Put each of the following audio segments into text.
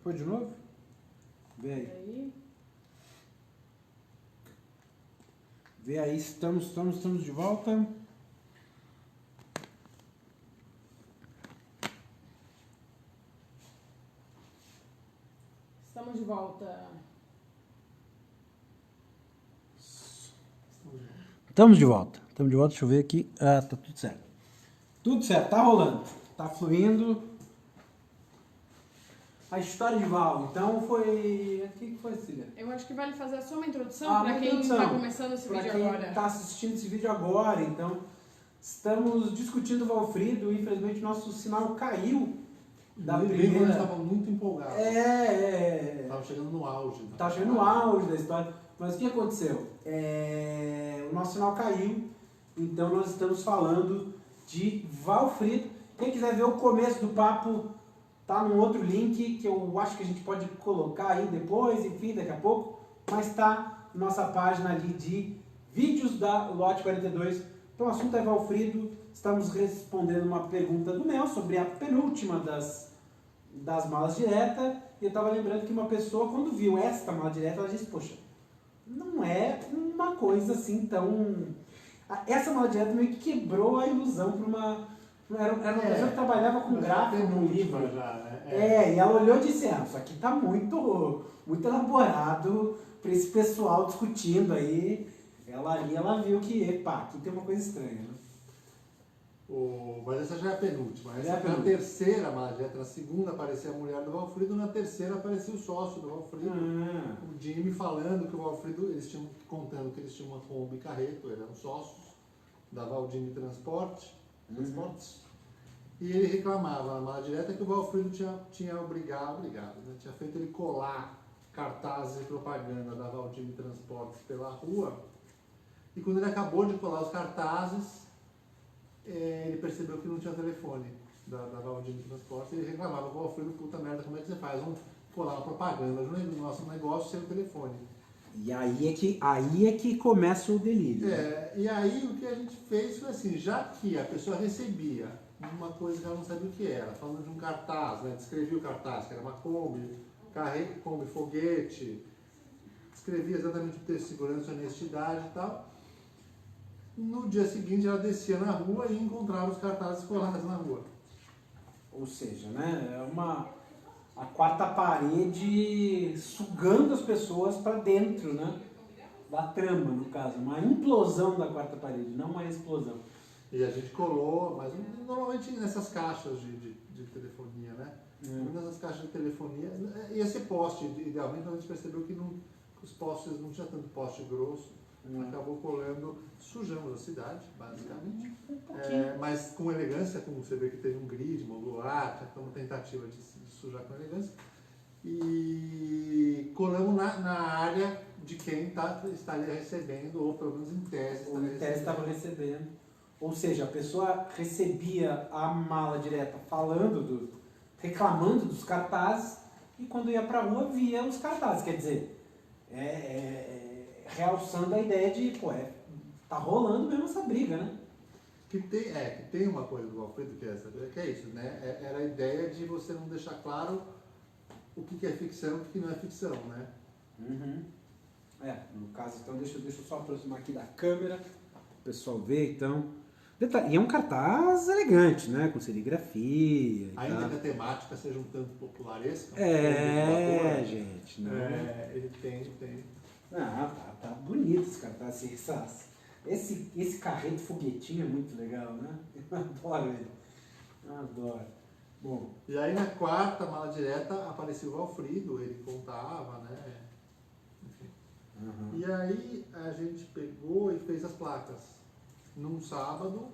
Foi de novo? Vê aí. Vê aí, estamos de volta. Estamos de volta. Estamos de volta, deixa eu ver aqui. Ah, tá tudo certo. Tudo certo, tá rolando, tá fluindo. A história de Val, então foi... O que foi, Cília? Eu acho que vale fazer só uma introdução para quem introdução. está começando esse vídeo agora. Para quem está assistindo esse vídeo agora, então, estamos discutindo o Valfrido, infelizmente nosso sinal caiu da primeira... Estava muito empolgado. Estava chegando no auge. Estava chegando no auge da história. Mas o que aconteceu? O nosso sinal caiu, então nós estamos falando de Valfrido. Quem quiser ver o começo do papo, tá num outro link que eu acho que a gente pode colocar aí depois, enfim, daqui a pouco. Mas tá nossa página ali de vídeos da Lote 42. Então o assunto é Valfrido. Estamos respondendo uma pergunta do Mel sobre a penúltima das malas diretas. E eu estava lembrando que uma pessoa, quando viu esta mala direta, ela disse, poxa, não é uma coisa assim tão... Essa mala direta meio que quebrou a ilusão para uma... Era uma pessoa que trabalhava com gráfico no livro. Já, né? E ela olhou e disse, isso aqui tá muito elaborado para esse pessoal discutindo aí. Ela viu que, aqui tem uma coisa estranha, né? Mas essa já é a penúltima. Essa é a terceira mala direta. Na segunda aparecia a mulher do Valfrido, na terceira aparecia o sócio do Valfrido. O Jimmy falando que o Valfrido, contando que eles tinham uma Kombi Carreto, eram sócios da Valdini Transportes. E ele reclamava na mala direta que o Valfrido tinha obrigado, né? Tinha feito ele colar cartazes e propaganda da Valdini Transportes pela rua. E quando ele acabou de colar os cartazes, ele percebeu que não tinha telefone da Valdini Transportes e ele reclamava com o Valfrido, puta merda, como é que você faz? Vamos colar uma propaganda no nosso negócio sem o telefone. E aí é que começa o delírio. E aí o que a gente fez foi assim, já que a pessoa recebia uma coisa que ela não sabia o que era, falando de um cartaz, né? Descrevia o cartaz, que era uma Kombi, Kombi foguete, descrevia exatamente o texto de segurança, honestidade e tal. No dia seguinte ela descia na rua e encontrava os cartazes colados na rua. Ou seja, né, a quarta parede sugando as pessoas para dentro, né, da trama, no caso. Uma implosão da quarta parede, não uma explosão. E a gente colou, mas normalmente nessas caixas de telefonia, né? Nessas caixas de telefonia, ia ser poste, idealmente a gente percebeu que os postes não tinha tanto poste grosso. Acabou colando, sujamos a cidade, basicamente, mas com elegância, como você vê que teve um grid modular, tinha uma tentativa de sujar com elegância, e colamos na área de quem estaria recebendo, ou pelo menos em tese estava recebendo. Ou seja, a pessoa recebia a mala direta reclamando dos cartazes, e quando ia para a rua via os cartazes, quer dizer, realçando a ideia de, tá rolando mesmo essa briga, né? Que tem uma coisa do Valfrido que é isso, né? Era a ideia de você não deixar claro o que é ficção e o que não é ficção, né? No caso, então, deixa eu só aproximar aqui da câmera, o pessoal ver, então. E é um cartaz elegante, né? Com serigrafia. Ainda que a temática seja um tanto popularesca. Gente. Não. Ele tem. Tá bonito esse cartaz. Esse carreto foguetinho é muito legal, né? Eu adoro ele. Adoro. Bom. E aí na quarta mala direta apareceu o Valfrido, ele contava, né? Enfim. E aí a gente pegou e fez as placas. Num sábado,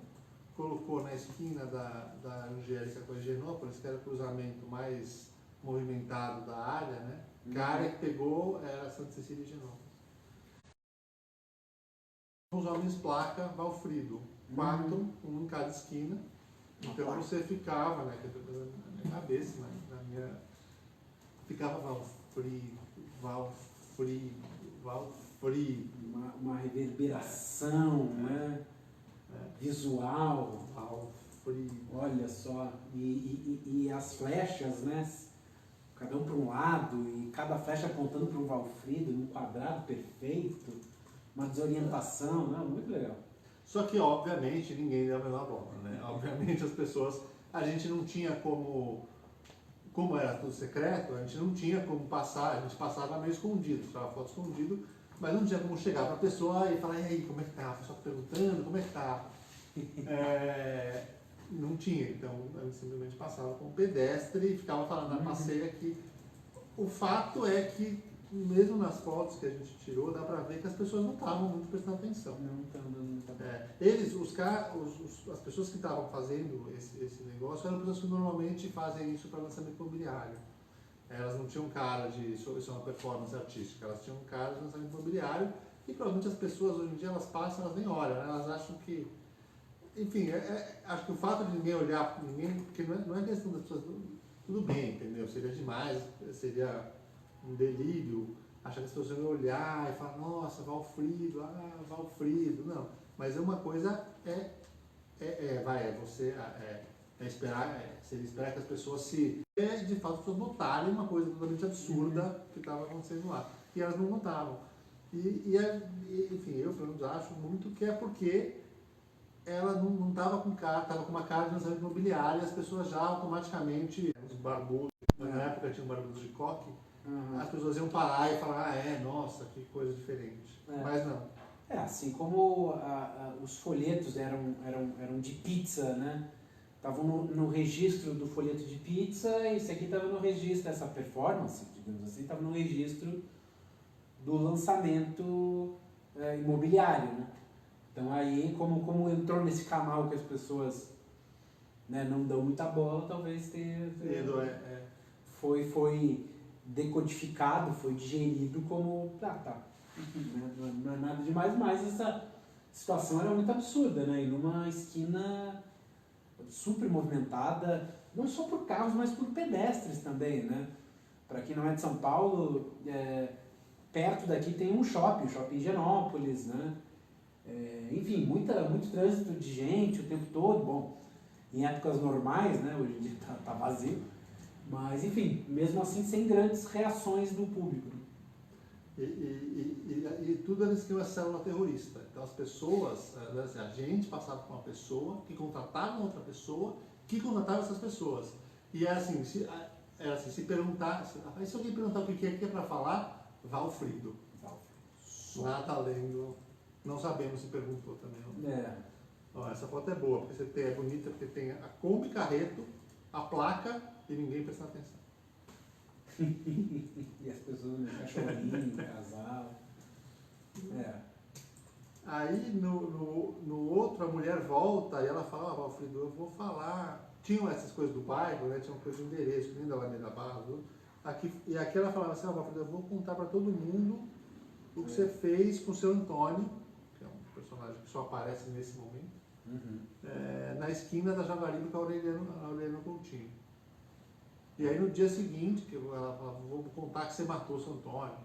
colocou na esquina da Angélica com a Higienópolis, que era o cruzamento mais movimentado da área, né? Que a área que pegou era Santa Cecília e Higienópolis. Os homens placa Valfrido, 4, um em cada esquina. Então você ficava, né? Na minha cabeça, né? Ficava Valfrido. Uma reverberação, né? Visual. Valfrido. Olha só. E as flechas, né? Cada um para um um lado e cada flecha apontando para o Valfrido, num quadrado perfeito, uma desorientação, não, muito legal. Só que, obviamente, ninguém deu a menor bola, né? Obviamente as pessoas, a gente não tinha como era tudo secreto, a gente não tinha como passar, a gente passava meio escondido, tirava foto escondido, mas não tinha como chegar para a pessoa e falar, e aí, como é que tá? A pessoa perguntando, como é que tá? Não tinha, então a gente simplesmente passava com o pedestre e ficava falando, passei aqui. O fato é que, mesmo nas fotos que a gente tirou, dá para ver que as pessoas não estavam muito prestando atenção. Não estão dando muita bola. As pessoas que estavam fazendo esse negócio eram pessoas que normalmente fazem isso para lançamento imobiliário. Elas não tinham cara de isso é uma performance artística, elas tinham cara de lançamento imobiliário e provavelmente as pessoas hoje em dia elas passam, elas nem olham, né? Elas acham que. Enfim, acho que o fato de ninguém olhar, porque não é questão das pessoas. Tudo bem, entendeu? Seria demais, seria um delírio achar que as pessoas iam olhar e falar, nossa, Valfrido, Valfrido. Não, mas uma coisa seria esperar que as pessoas de fato as pessoas notarem uma coisa totalmente absurda que estava acontecendo lá. E elas não notavam. Enfim, eu pelo menos acho muito que é porque ela não estava com cara, estava com uma cara de lançamento imobiliário e as pessoas já automaticamente, os barbudos, na época tinha um barbudo de coque, as pessoas iam parar e falar, nossa, que coisa diferente. Mas não. Assim como os folhetos eram de pizza, né? Estavam no registro do folheto de pizza e esse aqui estava no registro, essa performance, digamos assim, estava no registro do lançamento imobiliário, né? Então aí, como entrou nesse canal que as pessoas, né, não dão muita bola, talvez foi decodificado, foi digerido como, enfim, né, não é nada demais, mas essa situação era muito absurda, né? E numa esquina super movimentada, não só por carros, mas por pedestres também, né? Para quem não é de São Paulo, perto daqui tem um shopping Higienópolis, né? Enfim, muito trânsito de gente o tempo todo, bom, em épocas normais, né? Hoje em dia tá vazio, mas enfim, mesmo assim sem grandes reações do público. E tudo era esquema célula terrorista. Então as pessoas, a gente passava por uma pessoa que contratava outra pessoa que contratava essas pessoas. E era assim, se perguntar, se alguém perguntar o que é para falar, Valfrido. Nada além não sabemos se perguntou também. Ó, essa foto é boa, porque é bonita, porque tem a Kombi Carreto, a placa e ninguém presta atenção. E as pessoas, cachorrinho, casal. Aí no outro a mulher volta e ela fala, Valfrido, eu vou falar. Tinham essas coisas do bairro, né? Tinha uma coisa de endereço, nem da Alameda Barra. E aqui ela falava assim, Valfrido, eu vou contar para todo mundo o que você fez com o seu Antônio, que é um personagem que só aparece nesse momento, na esquina da Jaguaribe com a Aureliano Coutinho. E aí no dia seguinte, que ela falava, vou contar que você matou o seu Antônio.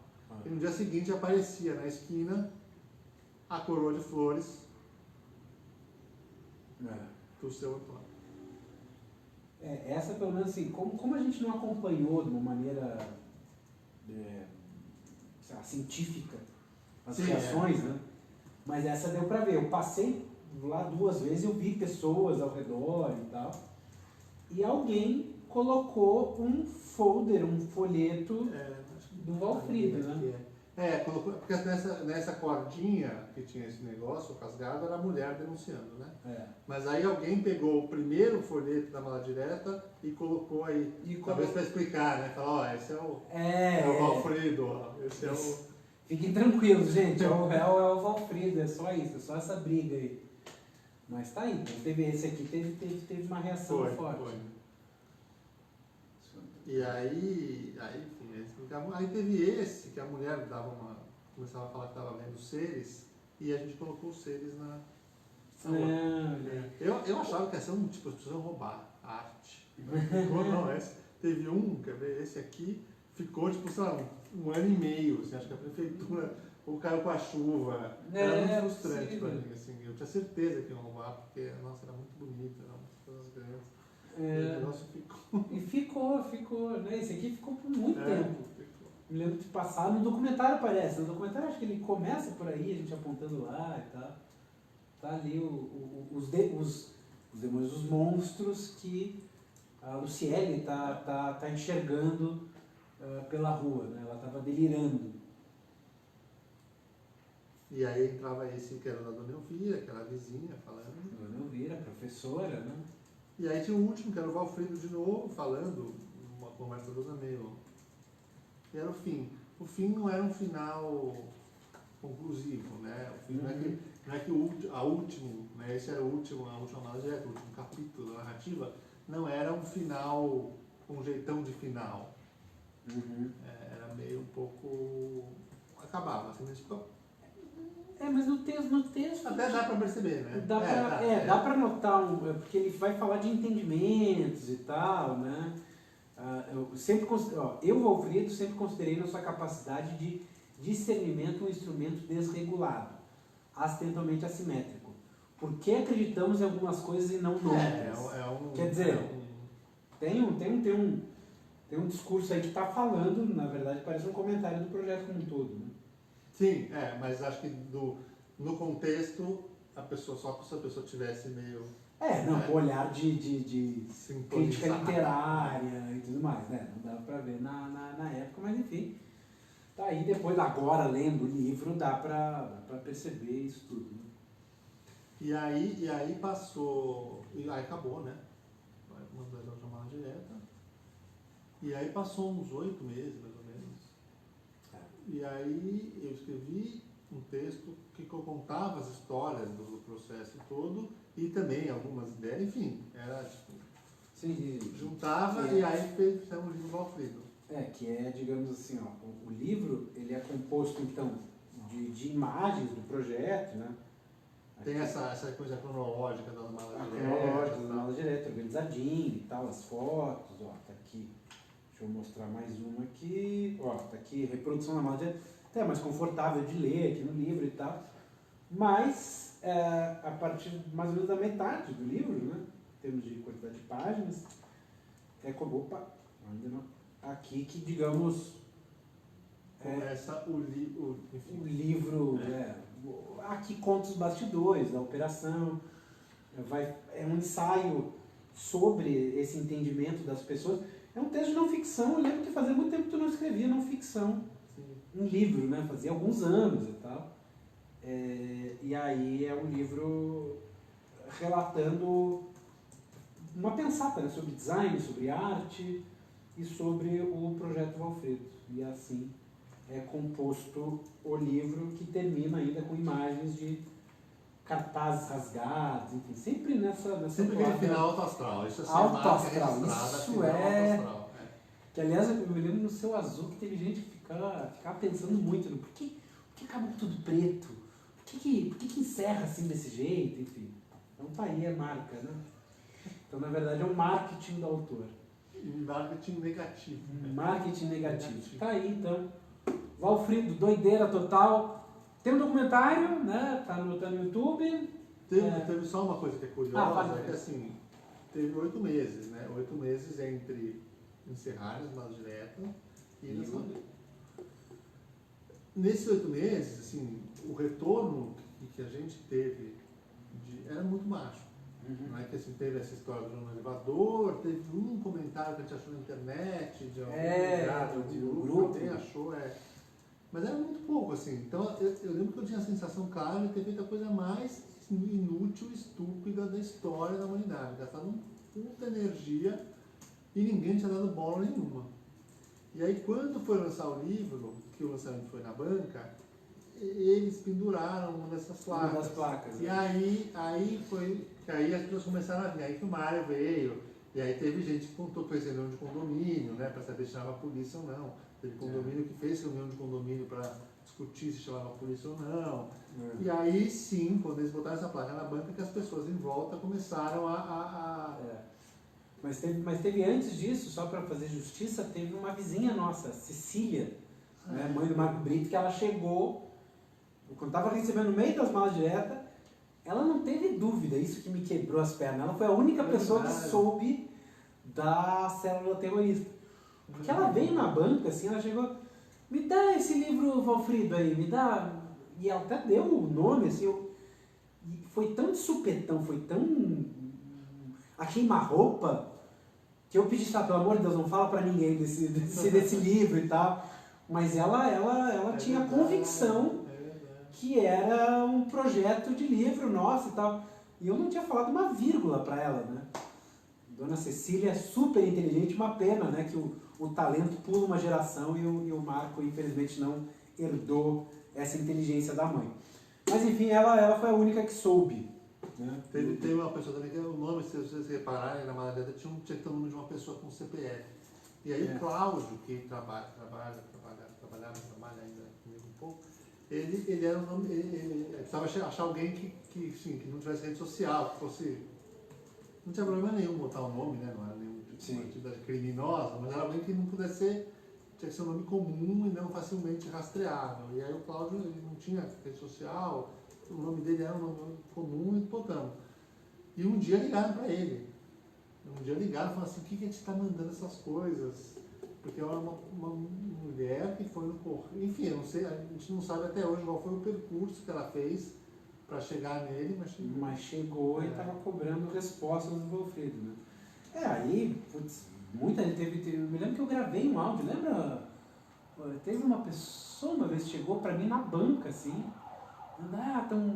E no dia seguinte aparecia na esquina a coroa de flores do seu Antônio. Essa pelo menos assim, como a gente não acompanhou de uma maneira científica as reações, né? Mas essa deu pra ver. Eu passei lá 2 vezes, eu vi pessoas ao redor e tal. E alguém colocou um folder, um folheto do Valfrido, né? Colocou, porque nessa cordinha que tinha esse negócio, o casgado, era a mulher denunciando, né? Mas aí alguém pegou o primeiro folheto da mala direta e colocou aí, talvez para explicar, né? Falar, esse é o Valfrido, esse é o... Fiquem tranquilos, gente, o réu é o Valfrido, é só isso, é só essa briga aí. Mas tá aí, teve esse aqui, teve uma reação forte. Foi. E aí, enfim, aí teve esse, que a mulher começava a falar que estava vendo seres, e a gente colocou os seres na Eu achava que ia ser tipo, as pessoas iam roubar a arte. Não, teve quer ver, esse aqui ficou, tipo, sei lá, 1 ano e meio, assim, acho que a prefeitura, ou caiu com a chuva, era muito frustrante para mim, assim, eu tinha certeza que iam roubar, porque, nossa, era muito bonito, eram coisas grandes. O negócio ficou. E ficou, né? Esse aqui ficou por muito tempo, Me lembro de passar, no documentário aparece. No documentário acho que ele começa por aí, a gente apontando lá e tal. Tá ali os demônios, os monstros que a Luciele tá enxergando pela rua, né? Ela estava delirando. E aí entrava esse que era da Dona Elvira, que era a vizinha, falando. Dona Elvira, professora, né? E aí tinha o último, que era o Valfrido de novo, falando, uma conversa toda meio... E era o fim. O fim não era um final conclusivo, né? O fim não é que a último, né? Esse era a última mala direta, o último capítulo da narrativa, não era um final, um jeitão de final. Era meio um pouco... acabava, assim, mas tipo... mas no texto... Até dá pra perceber, né? Dá pra notar, porque ele vai falar de entendimentos e tal, né? Eu, Valfrido, sempre considerei nossa capacidade de discernimento um instrumento desregulado, acidentalmente assimétrico. Por que acreditamos em algumas coisas e não noutras? Quer dizer, tem um discurso aí que está falando, na verdade parece um comentário do projeto como um todo, né? Sim, mas acho que no contexto, só se a pessoa tivesse meio... com olhar de crítica literária e tudo mais, né? Não dava para ver na época, mas enfim. Tá aí, depois, agora, lendo o livro, dá para perceber isso tudo, né? E aí passou... E aí acabou, né? Mandou ela chamar direta. E aí passou uns 8 meses, mais ou menos. E aí eu escrevi um texto que contava as histórias do processo todo e também algumas ideias, enfim, era tipo... Sim, juntava e aí fizemos o livro Valfrido. Que é, digamos assim, o livro, ele é composto, então, de imagens do projeto, né? Tem essa coisa cronológica das malas diretas. Cronológica das malas diretas, organizadinho e tal, as fotos, tá aqui. Deixa eu mostrar mais uma aqui. Tá aqui, reprodução da mala direta. Até mais confortável de ler aqui no livro e tal. Mas, a partir mais ou menos da metade do livro, né? Em termos de quantidade de páginas, ainda não. Aqui que, digamos... começa o livro... aqui conta os bastidores da operação. É um ensaio sobre esse entendimento das pessoas. É um texto de não ficção. Eu lembro que fazia muito tempo que eu não escrevia não ficção. Um livro, né? Fazia alguns anos e tal. E aí é um livro relatando uma pensata, né? Sobre design, sobre arte e sobre o projeto Valfrido. E assim é composto o livro, que termina ainda com imagens de cartazes rasgados, enfim, sempre nessa sempre aquele final alto astral. Isso alto astral. Isso astral. Que, aliás, eu me lembro no Seu Azul que teve gente que ficava pensando muito no por que acabou tudo preto? Por que encerra assim desse jeito? Enfim, então tá aí a marca, né? Então, na verdade, é um marketing do autor. Marketing negativo. Marketing negativo. Tá aí, então. Valfrido, doideira total. Tem um documentário, né? Tá no YouTube. Teve só uma coisa que é curiosa, é que assim, teve 8 meses, né? 8 meses entre encerrar as malas diretas e lançar o livro. Nesses 8 meses, assim, o retorno que a gente teve era muito baixo. Não é que assim, teve essa história do elevador, teve um comentário que a gente achou na internet, de algum grupo, alguém achou, mas era muito pouco, assim. Então eu lembro que eu tinha a sensação clara de ter feito a coisa mais inútil e estúpida da história da humanidade. Gastado muita energia e ninguém tinha dado bola nenhuma. E aí quando foi lançar o livro, que o lançamento foi na banca, eles penduraram uma dessas placas. Uma das placas. E aí as pessoas começaram a vir, aí que o Mário veio, e aí teve gente que contou que fez reunião de condomínio, né, para saber se chamava a polícia ou não. Teve condomínio que fez reunião de condomínio para discutir se chamava a polícia ou não. E aí sim, quando eles botaram essa placa na banca, que as pessoas em volta começaram Mas teve antes disso, só para fazer justiça, teve uma vizinha nossa, Cecília, né, mãe do Marco Brito, que ela chegou, quando estava recebendo no meio das malas diretas, ela não teve dúvida, isso que me quebrou as pernas. Ela foi a única pessoa que soube da célula terrorista. Porque ela veio na banca, assim, ela chegou... me dá esse livro, Valfrido, aí, me dá... E ela até deu o nome, assim, e foi tão de supetão, foi tão a queima-roupa, que eu pedi, pelo amor de Deus, não fala pra ninguém desse livro e tal. Mas ela tinha convicção que era um projeto de livro nosso e tal. E eu não tinha falado uma vírgula para ela, né? Dona Cecília é super inteligente, uma pena, né? Que o talento pula uma geração e o Marco, infelizmente, não herdou essa inteligência da mãe. Mas, enfim, ela foi a única que soube. Né? Teve uma pessoa também que o nome, se vocês repararem, na maladeta tinha que ter o nome de uma pessoa com CPF. E aí o Cláudio, que trabalha ainda comigo um pouco, ele era um nome, ele precisava achar alguém que não tivesse rede social, que fosse... Não tinha problema nenhum botar um nome, né? Não era nenhuma atividade criminosa, mas era alguém que não pudesse ser, tinha que ser um nome comum e não facilmente rastreável. E aí o Cláudio, ele não tinha rede social, o nome dele era um nome comum e botamos. E um dia ligaram para ele. E falaram assim, o que a gente está mandando essas coisas? Porque era uma mulher que foi no correio. Enfim, eu não sei, a gente não sabe até hoje qual foi o percurso que ela fez para chegar nele, mas chegou e estava cobrando respostas do Valfrido, né? Aí, putz, muita gente teve. Eu me lembro que eu gravei um áudio, lembra? Teve uma pessoa uma vez que chegou para mim na banca, assim.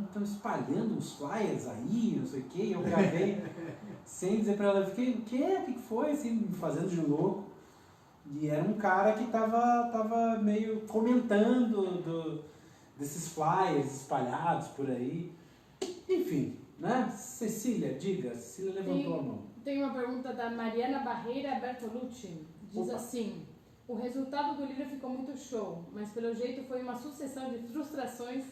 Estão espalhando uns flyers aí, não sei o quê, e eu gravei sem dizer para ela, eu fiquei, o que foi, assim, me fazendo de louco. E era um cara que tava meio comentando desses flyers espalhados por aí. Enfim, né? Cecília levantou a mão. Tem uma pergunta da Mariana Barreira Bertolucci. Diz assim, o resultado do livro ficou muito show, mas pelo jeito foi uma sucessão de frustrações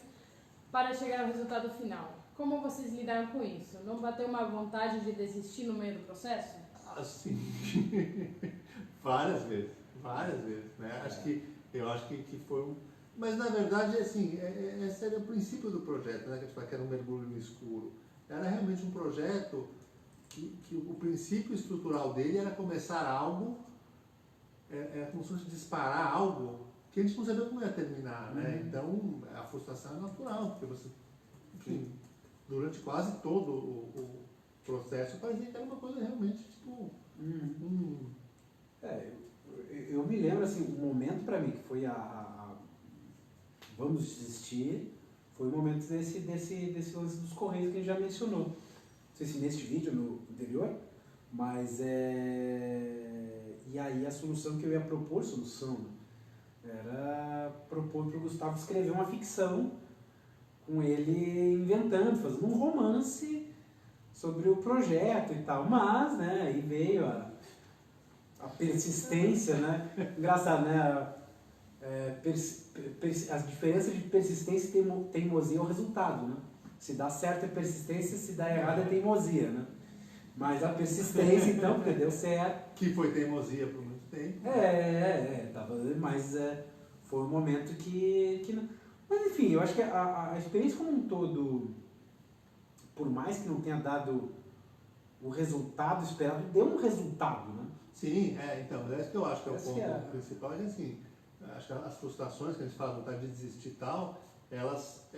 para chegar ao resultado final. Como vocês lidaram com isso? Não bateu uma vontade de desistir no meio do processo? Sim. Várias vezes, né? Eu acho que foi um... Mas na verdade, assim, esse era o princípio do projeto, né? Que era um mergulho no escuro. Era realmente um projeto que o princípio estrutural dele era começar algo, era como se fosse disparar algo que a gente não sabia como ia terminar, né? Então, a frustração é natural, porque você, enfim, durante quase todo o processo, parecia que era uma coisa realmente, tipo... Eu me lembro, assim, um momento para mim, que foi vamos desistir, foi o momento desse lance dos Correios que a gente já mencionou. Não sei se neste vídeo, no anterior, mas E aí a solução que eu ia propor, era propor para o Gustavo escrever uma ficção com ele inventando, fazendo um romance sobre o projeto e tal. Mas, né, aí veio a persistência, né? Engraçado, né? A diferença de persistência e teimosia é o resultado, né? Se dá certo é persistência, se dá errado é teimosia, né? Mas a persistência, então, porque deu certo. Que foi teimosia por muito tempo. Mas foi um momento que mas enfim, eu acho que a experiência como um todo, por mais que não tenha dado o resultado esperado, deu um resultado, né? Sim, então, é isso que eu acho que é o ponto principal, é assim, acho que as frustrações que a gente fala, vontade de desistir e tal, elas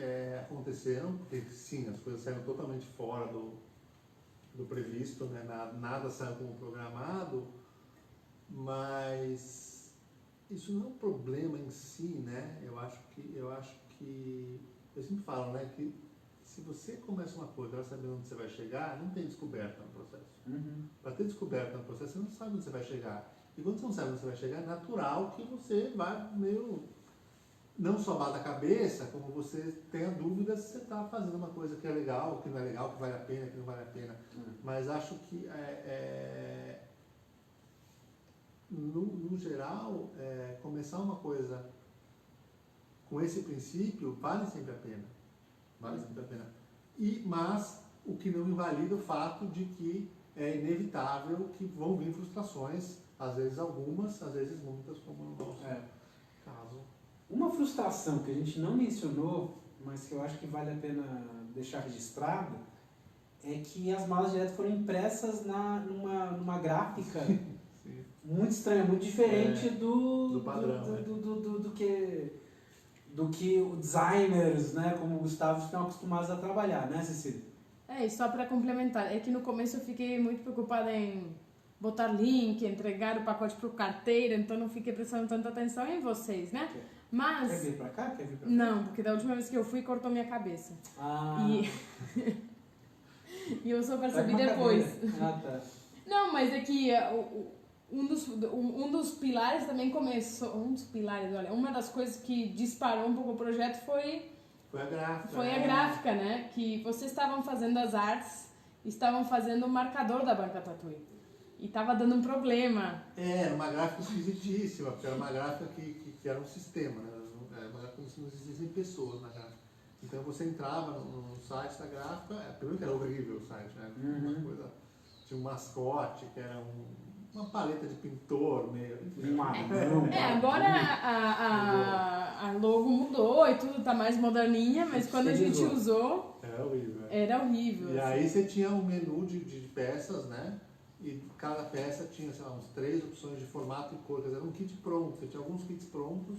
aconteceram, porque sim, as coisas saíram totalmente fora do previsto, né? Nada saiu como programado, mas isso não é um problema em si, né? Eu acho que eu sempre falo, né, que se você começa uma coisa, vai saber onde você vai chegar, não tem descoberta no processo. Para ter descoberta no processo, você não sabe onde você vai chegar. E quando você não sabe onde você vai chegar, é natural que você vai meio, não só bata a cabeça, como você tenha dúvidas se você está fazendo uma coisa que é legal, que não é legal, que vale a pena, que não vale a pena. Mas acho que, no geral, começar uma coisa com esse princípio vale sempre a pena. Vale sempre a pena. Mas o que não invalida o fato de que é inevitável que vão vir frustrações, às vezes algumas, às vezes muitas, como no nosso caso. Uma frustração que a gente não mencionou, mas que eu acho que vale a pena deixar registrado, é que as malas direto foram impressas numa gráfica muito estranho, muito diferente do padrão, do que os designers, né, como o Gustavo, estão acostumados a trabalhar, né, Cecília? E só para complementar, é que no começo eu fiquei muito preocupada em botar link, entregar o pacote pro carteiro, então não fiquei prestando tanta atenção em vocês, né? Mas... Quer vir pra cá? Quer vir pra cá? Não, porque da última vez que eu fui, cortou minha cabeça. E eu só percebi depois. Tá. Não, mas é que um dos pilares também começou... Um dos pilares, olha, uma das coisas que disparou um pouco o projeto foi a gráfica. Foi a gráfica, né? Que vocês estavam fazendo as artes, estavam fazendo o marcador da Banca Tatuí. E tava dando um problema. Era uma gráfica esquisitíssima, porque era uma gráfica que era um sistema, né? Era uma gráfica que não existissem pessoas na gráfica. Então você entrava no site da gráfica, primeiro que era horrível o site, né? Uma coisa, tinha um mascote, que era uma paleta de pintor meio. Agora a logo mudou e tudo tá mais moderninha, mas quando a gente usou. Era horrível. E aí você tinha um menu de peças, né? E cada peça tinha, sei lá, uns 3 opções de formato e cor. Quer dizer, era um kit pronto. Você tinha alguns kits prontos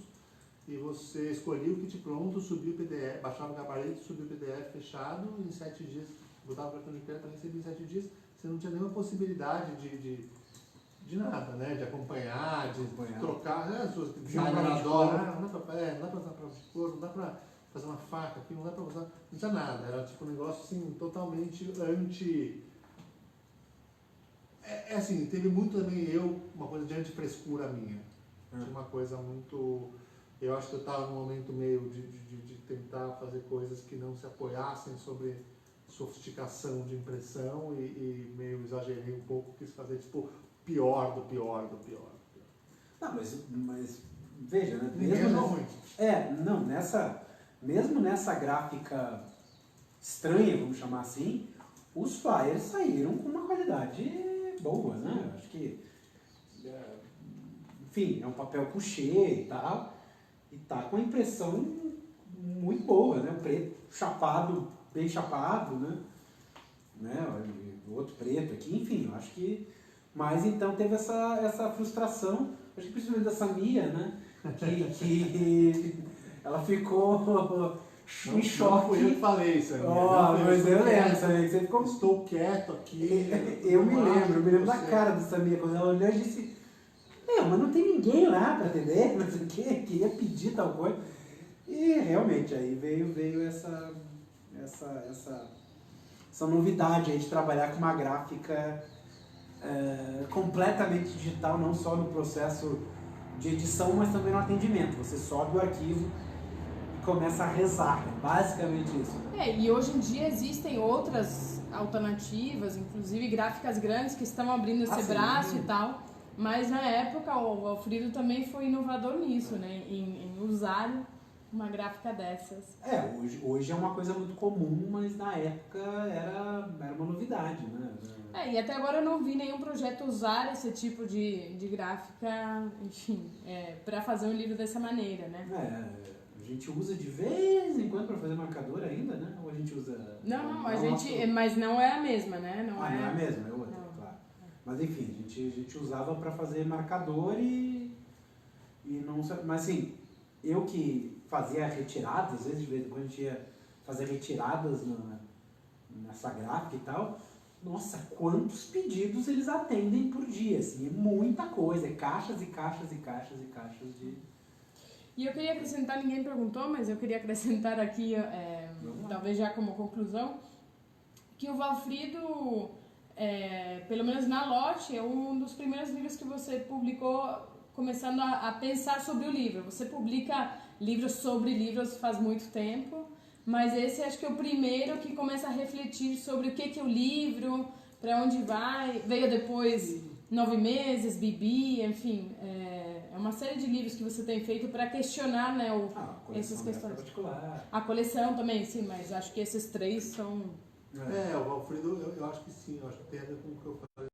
e você escolhia o kit pronto, subia o PDF, baixava o gabarito, subia o PDF fechado e em 7 dias, botava o cartão de crédito, recebia em 7 dias. Você não tinha nenhuma possibilidade de nada, né? De acompanhar, de trocar. As pessoas que adoram. Não dá pra usar prova de cor, não dá pra fazer uma faca aqui, não dá pra usar. Não tinha nada. Era tipo um negócio assim, totalmente anti. Assim, teve muito também uma coisa de anti-frescura minha. Tinha uma coisa muito. Eu acho que eu estava num momento meio de tentar fazer coisas que não se apoiassem sobre sofisticação de impressão e meio exagerei um pouco, quis fazer tipo pior do pior. Não, mas veja, né? Mesmo nessa gráfica estranha, vamos chamar assim, os flyers saíram com uma qualidade boa, né? Acho que, enfim, é um papel couché e tal, e tá com a impressão muito boa, né? O preto chapado, bem chapado, né? O outro preto aqui, enfim, eu acho que... Mas então teve essa frustração, acho que principalmente da Samia, né? Que ela ficou em choque. Eu falei isso, mas eu lembro, Samia, você ficou... Estou quieto aqui. Eu me lembro da cara da Samia, quando ela olhou e disse: mas não tem ninguém lá para atender, não sei o quê, queria pedir tal coisa. E realmente aí veio essa novidade aí de trabalhar com uma gráfica completamente digital, não só no processo de edição, mas também no atendimento. Você sobe o arquivo e começa a rezar, basicamente isso. E hoje em dia existem outras alternativas, inclusive gráficas grandes que estão abrindo esse braço e tal, mas na época o Alfredo também foi inovador nisso, né, em usar uma gráfica dessas. Hoje é uma coisa muito comum, mas na época era uma novidade, né? E até agora eu não vi nenhum projeto usar esse tipo de gráfica, enfim, para fazer um livro dessa maneira, né? A gente usa de vez em quando para fazer marcador ainda, né? Ou a gente usa... Mas não é a mesma, né? Não é a mesma, é outra, claro. Mas enfim, a gente usava para fazer marcador e não... Mas assim, eu que fazia retiradas, às vezes de vez em quando a gente ia fazer retiradas nessa gráfica e tal, nossa, quantos pedidos eles atendem por dia, assim, é muita coisa, caixas e caixas e caixas e caixas de... E eu queria acrescentar, ninguém perguntou, mas eu queria acrescentar aqui, talvez já como conclusão, que o Valfrido, pelo menos na Lotte, é um dos primeiros livros que você publicou começando a pensar sobre o livro. Você publica livros sobre livros faz muito tempo, mas esse acho que é o primeiro que começa a refletir sobre o que é o livro, para onde vai. Veio depois 9 Meses, Bibi, enfim, é uma série de livros que você tem feito para questionar, né, essas questões. A coleção também, sim, mas acho que esses 3 são... O Alfredo, eu acho que sim, eu acho que tem a ver com o que eu falei.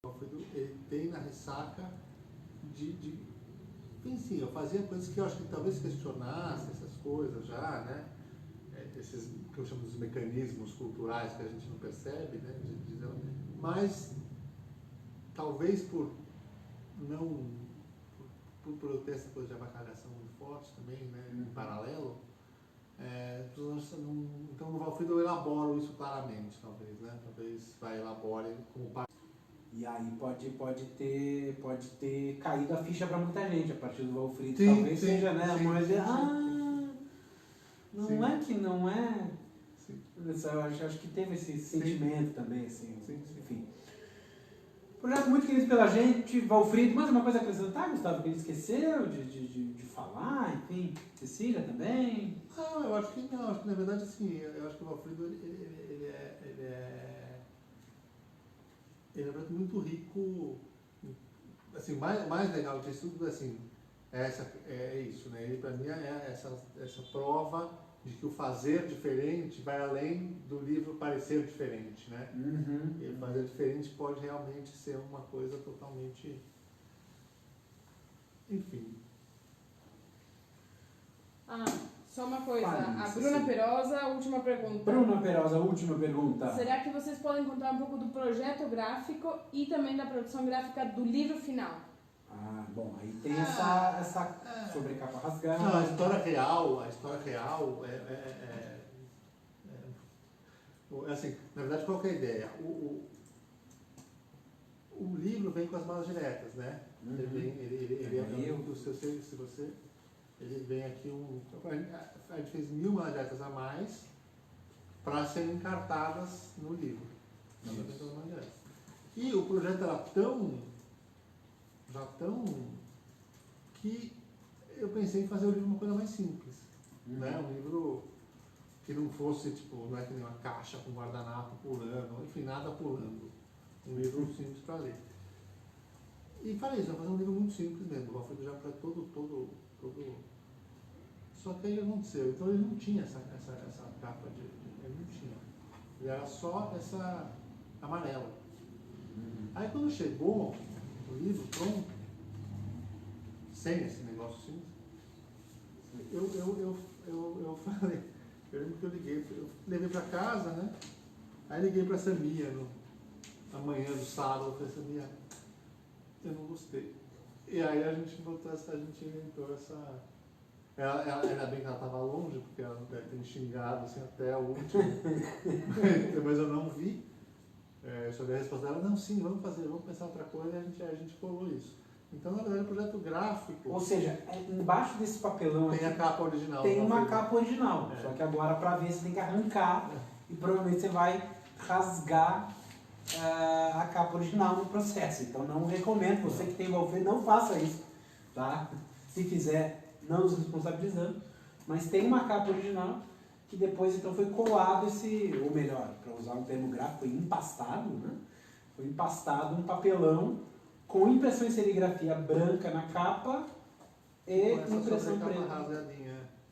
O Alfredo, ele tem na ressaca enfim, eu fazia coisas que eu acho que talvez questionasse essas coisas já, né? Esses que eu chamo de mecanismos culturais que a gente não percebe, né? Mas talvez por não por eu ter essa coisa de avacalhação muito forte também, né, em paralelo, então no Valfrido eu elaboro isso claramente, talvez, né? Talvez vai elabore como parte. E aí pode ter caído a ficha para muita gente a partir do Valfrido. Sim, talvez sim, seja, né? sim, Mas sim, não sim. é que não é. Sim. Eu acho que teve esse sentimento também, assim. Sim. Enfim. Projeto muito querido pela gente, Valfrido. Mais uma coisa a acrescentar, Gustavo, que ele esqueceu de falar, enfim. Cecília também. Não, eu acho que não. Acho que na verdade, assim, eu acho que o Valfrido ele é muito rico. Assim, mais legal disso tudo, assim, é isso, né? Ele, para mim, é essa prova de que o fazer diferente vai além do livro parecer diferente, né? Uhum. E fazer diferente pode realmente ser uma coisa totalmente... Enfim. Só uma coisa. Fale, A Bruna sim. Perosa, última pergunta. Bruna Perosa, última pergunta. Será que vocês podem contar um pouco do projeto gráfico e também da produção gráfica do livro final? Bom, aí tem essa sobrecapa rasgada. Não, a história real assim, na verdade, qual que é a ideia? O livro vem com as malas diretas, né? Uhum. Ele vem aqui a gente fez 1000 malas diretas a mais para serem encartadas no livro. E o projeto era tão que eu pensei em fazer o livro uma coisa mais simples, né? Um livro que não fosse, tipo, não é que nem uma caixa com guardanapo pulando, enfim, nada pulando. Um livro simples para ler. E falei isso, eu vou fazer um livro muito simples mesmo, o Valfrido já para todo. Só que aí aconteceu, então ele não tinha essa capa ele não tinha. Ele era só essa amarela. Aí quando chegou o livro pronto, sem esse negócio simples, eu falei, eu lembro que eu levei para casa, né? Aí liguei para a Samia na manhã do sábado, eu falei, Samia, eu não gostei. E aí a gente inventou essa... Ainda bem que ela estava longe, porque ela deve ter me xingado assim, até o último. Mas eu não vi. Eu só vi a resposta dela, não, sim, vamos pensar outra coisa, e a gente colou isso. Então, na verdade, o projeto gráfico... Ou seja, embaixo desse papelão tem aqui, a capa original. tem uma capa original. Só que agora, para ver, você tem que arrancar e provavelmente você vai rasgar a capa original no processo. Então, não recomendo. Você que tem Valfrido, não faça isso. Tá? Se fizer, não nos responsabilizando. Mas tem uma capa original que depois, então, foi colado ou melhor, para usar um termo gráfico, foi empastado, né? Foi empastado um papelão com impressão em serigrafia branca na capa e impressão preta.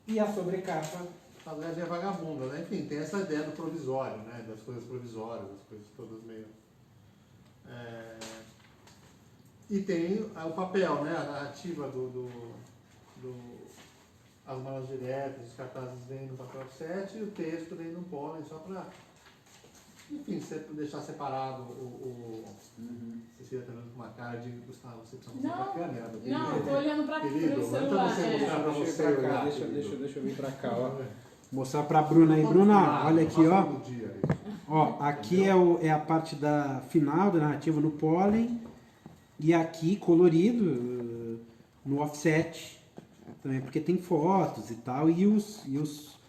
E a sobrecapa. Rasgadinha vagabunda, né? Enfim, tem essa ideia do provisório, né? Das coisas provisórias, das coisas todas meio... E tem o papel, né? A narrativa as malas diretas, os cartazes vêm no papel 7 e o texto vem no pólen, só para... Enfim, deixar separado Cecília tá vendo com uma cara de Gustavo, você precisa mostrar pra câmera. Não, eu tô olhando pra celular. Deixa eu vir pra cá, ó. Mostrar pra Bruna aí. Bruna, olha aqui, ó. Ó, aqui é a parte final da narrativa no pólen. E aqui, colorido, no offset. Também porque tem fotos e tal. E os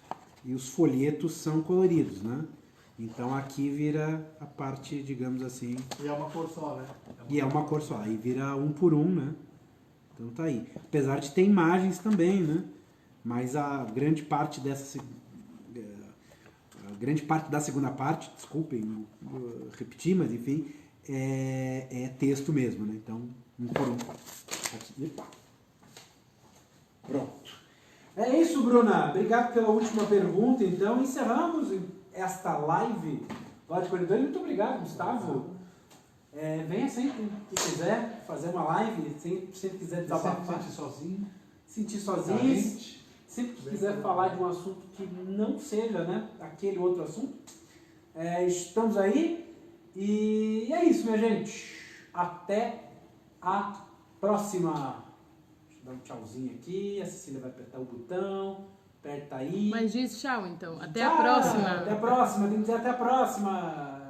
folhetos são coloridos, né? Então aqui vira a parte, digamos assim... E é uma cor só, né? É uma cor só. Aí vira 1 por 1, né? Então tá aí. Apesar de ter imagens também, né? Mas a grande parte da segunda parte, desculpem repetir, mas enfim, é texto mesmo, né? Então, 1 por 1. Aqui. Pronto. É isso, Bruna. Obrigado pela última pergunta. Então, encerramos esta live lá de Corredores. Muito obrigado, Gustavo. Venha sempre que quiser fazer uma live, sempre quiser desabafar. Sentir sozinho. Sempre que quiser falar de um assunto que não seja, né, aquele outro assunto. Estamos aí. E é isso, minha gente. Até a próxima. Deixa eu dar um tchauzinho aqui. A Cecília vai apertar o botão. Aperta aí. Mas diz tchau, então. Até Tchau, a próxima. Até a próxima. Tem que dizer até a próxima.